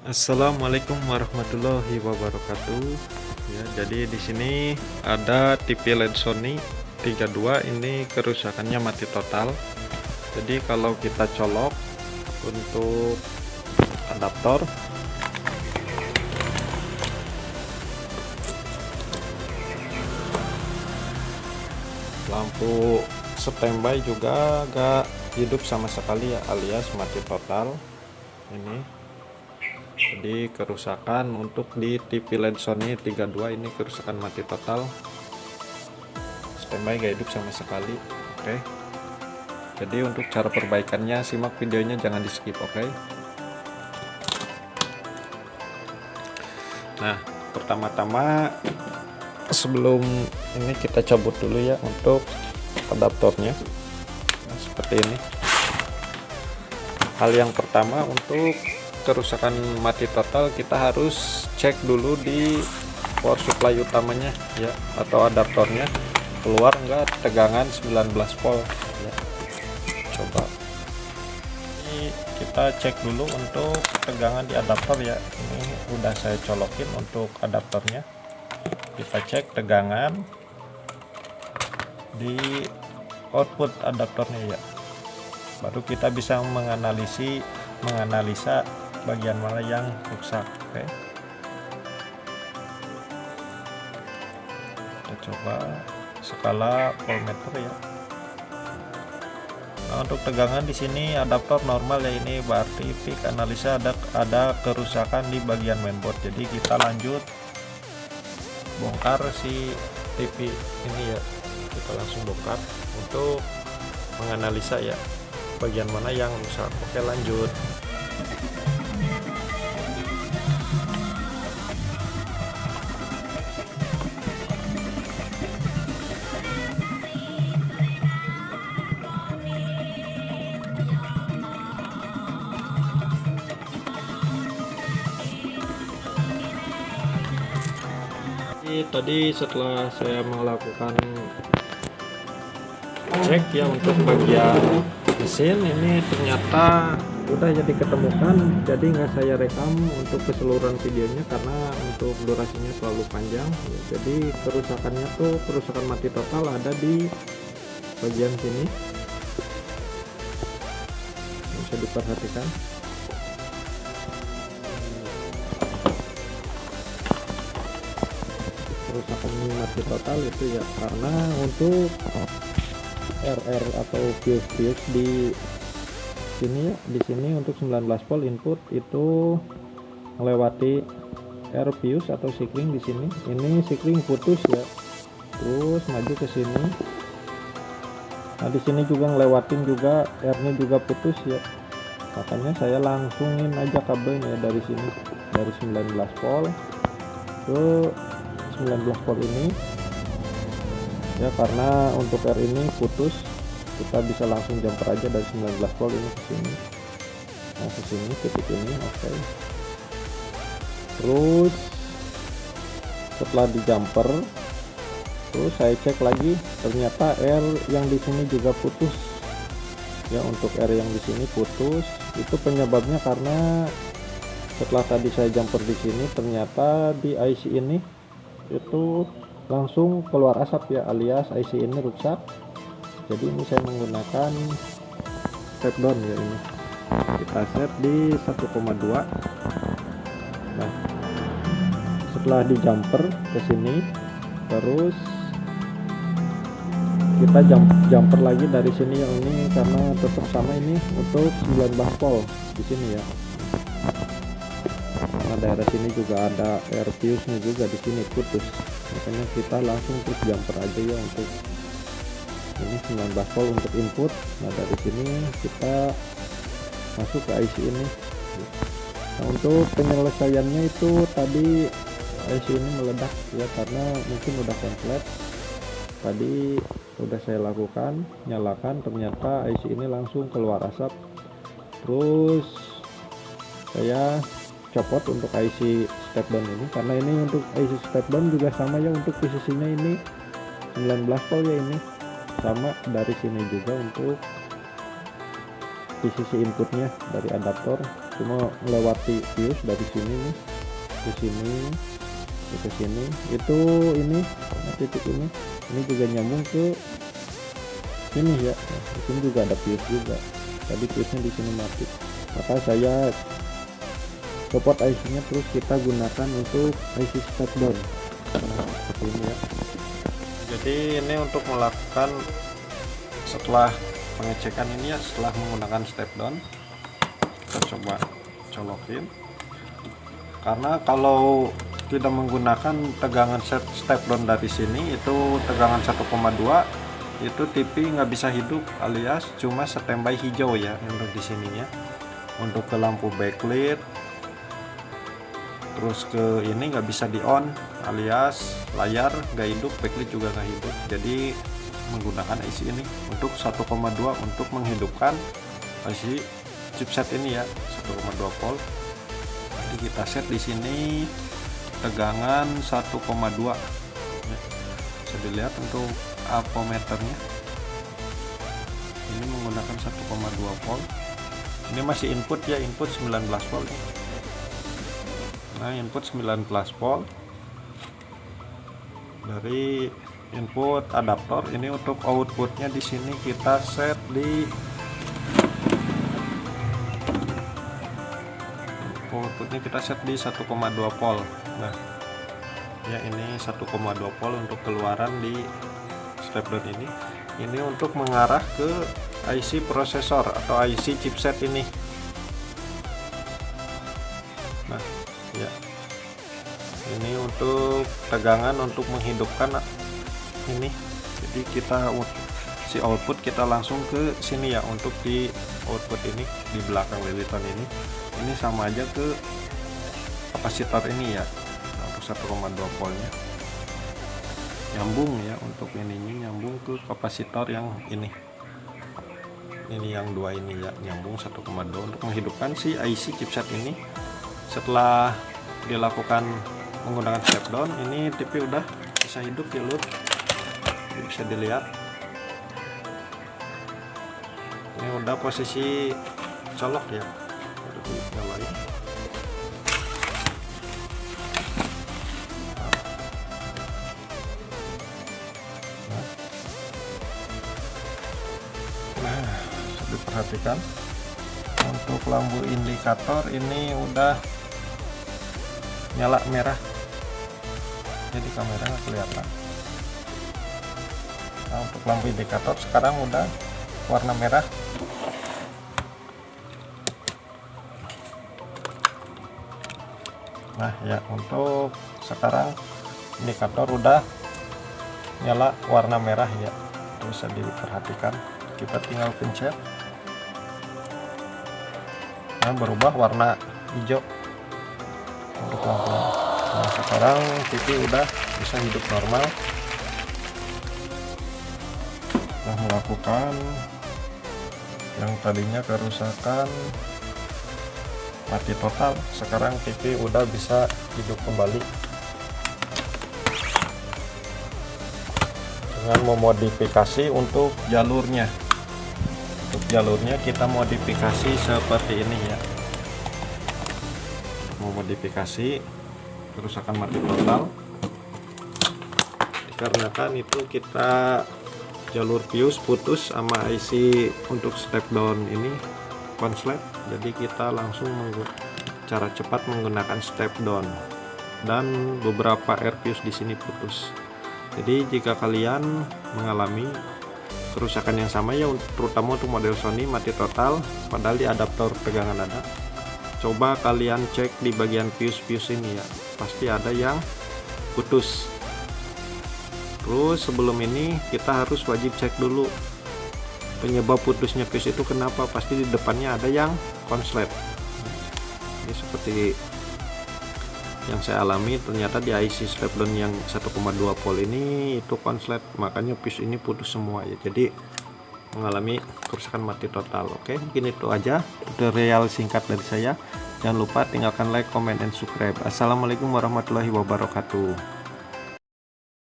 Assalamualaikum warahmatullahi wabarakatuh. Ya, jadi di sini ada TV LED Sony 32, ini kerusakannya mati total. Jadi kalau kita colok untuk adaptor, lampu standby juga gak hidup sama sekali ya, alias mati total. Ini jadi kerusakan untuk di TV LED Sony 32 ini kerusakan mati total, standby gak hidup sama sekali. Oke, jadi untuk cara perbaikannya simak videonya, jangan di skip. Oke. Nah, pertama-tama sebelum ini kita cabut dulu ya untuk adaptornya. Nah, seperti ini. Hal yang pertama, untuk kerusakan mati total kita harus cek dulu di power supply utamanya ya, atau adaptornya keluar enggak tegangan 19 volt ya. Coba ini kita cek dulu untuk tegangan di adaptor ya. Ini udah saya colokin untuk adaptornya. Kita cek tegangan di output adaptornya ya, baru kita bisa menganalisa bagian mana yang rusak. Oke, kita coba skala voltmeter ya. Nah, untuk tegangan di sini adaptor normal ya, ini berarti peak analisa ada kerusakan di bagian mainboard. Jadi kita lanjut bongkar si TV ini ya, kita langsung bongkar untuk menganalisa ya bagian mana yang rusak. Oke, lanjut. Tadi setelah saya melakukan cek ya untuk bagian mesin, ini ternyata udah jadi ketemukan. Jadi nggak saya rekam untuk keseluruhan videonya karena untuk durasinya terlalu panjang ya. Jadi kerusakannya tuh kerusakan mati total ada di bagian sini, bisa diperhatikan. Kerusakan mati total itu ya karena untuk RR atau fuse di sini ya, di sini untuk 19 volt input itu melewati R fuse atau sikring di sini. Ini sikring putus ya, terus maju ke sini. Nah, di sini juga ngelewatin juga R-nya juga putus ya. Makanya saya langsungin aja kabelnya dari sini, dari 19 volt ke 19 volt ini ya, karena untuk R ini putus, kita bisa langsung jumper aja dari 19 volt ini ke sini. Nah, ke sini titik ini. Oke. Terus setelah di jumper, terus saya cek lagi, ternyata R yang di sini juga putus ya. Untuk R yang di sini putus, itu penyebabnya karena setelah tadi saya jumper di sini, ternyata di IC ini itu langsung keluar asap ya, alias IC ini rusak. Jadi ini saya menggunakan step down ya, ini kita set di 1,2. Nah, setelah di jumper ke sini, terus kita jumper lagi dari sini yang ini karena tetap sama ini untuk 19 volt di sini ya. Nah, daerah sini juga ada air fuse nya juga di sini putus, makanya kita langsung terus jumper aja ya untuk ini 19 volt untuk input. Nah, dari sini kita masuk ke IC ini. Nah, untuk penyelesaiannya itu tadi IC ini meledak ya, karena mungkin udah komplit. Tadi udah saya lakukan, nyalakan, ternyata IC ini langsung keluar asap. Terus saya copot untuk IC step down ini, karena ini untuk IC step down juga sama ya, untuk posisinya ini 19 volt ya, ini sama dari sini juga untuk posisi inputnya dari adaptor. cuma melewati fuse dari sini nih ke sini ke sini. Itu ini titik ini juga nyambung ke sini ya. Nah, di sini juga ada fuse juga, tadi fuse nya di sini mati, maka saya copot IC nya terus kita gunakan untuk IC step down. Nah, seperti ini ya. Jadi ini untuk melakukan setelah pengecekan ini ya, setelah menggunakan step down, kita coba colokin. Karena kalau tidak menggunakan tegangan step down dari sini, itu tegangan 1,2, itu TV nggak bisa hidup, alias cuma standby hijau ya untuk di sininya. Untuk ke lampu backlit, terus ke ini nggak bisa di on, alias layar nggak hidup, backlit juga nggak hidup. Jadi menggunakan IC ini untuk 1,2 untuk menghidupkan IC chipset ini ya, 1,2 volt. Jadi kita set di sini tegangan 1,2 ya. Bisa dilihat untuk ampermeternya ini menggunakan 1,2 volt. Ini masih input ya, input 19 volt. Nah, input 19 volt dari input adaptor. Ini untuk outputnya di sini kita set di outputnya kita set di 1,2 volt. Nah ya, ini 1,2 volt untuk keluaran di step down ini. Ini untuk mengarah ke IC prosesor atau IC chipset ini. Nah ya, ini untuk tegangan untuk menghidupkan ini. Jadi kita si output kita langsung ke sini ya, untuk di output ini di belakang lilitan ini sama aja ke kapasitor ini ya, untuk 1,2 voltnya nyambung ya. Untuk ininya nyambung ke kapasitor yang ini yang dua ini ya, nyambung 1,2 untuk menghidupkan si IC chipset ini. Setelah dilakukan menggunakan step down, ini TV udah bisa hidup ya lur. Bisa dilihat ini udah posisi colok ya, udah dinyalain. Nah, bisa diperhatikan untuk lampu indikator ini udah nyala merah, jadi kamera nggak kelihatan. Nah, untuk lampu indikator sekarang udah warna merah. Nah ya, untuk sekarang indikator udah nyala warna merah ya, bisa diperhatikan. Kita tinggal pencet, nah berubah warna hijau untuk lampunya. Nah sekarang TV udah bisa hidup normal. Setelah melakukan yang tadinya kerusakan mati total, sekarang TV udah bisa hidup kembali dengan memodifikasi untuk jalurnya. Untuk jalurnya kita modifikasi seperti ini ya, memodifikasi kerusakan mati total dikarenakan itu kita jalur fuse putus sama IC untuk step down ini konslet. Jadi kita langsung cara cepat menggunakan step down, dan beberapa air fuse di sini putus. Jadi jika kalian mengalami kerusakan yang sama ya, terutama untuk model Sony mati total padahal di adaptor tegangan ada, coba kalian cek di bagian fuse ini ya, pasti ada yang putus. Terus sebelum ini kita harus wajib cek dulu penyebab putusnya fuse itu kenapa. Pasti di depannya ada yang konslet. Ini seperti yang saya alami, ternyata di IC step down yang 1,2 volt ini itu konslet, makanya fuse ini putus semua ya. Jadi mengalami kerusakan mati total. Oke, mungkin itu aja tutorial singkat dari saya. Jangan lupa tinggalkan like, comment, and subscribe. Assalamualaikum warahmatullahi wabarakatuh.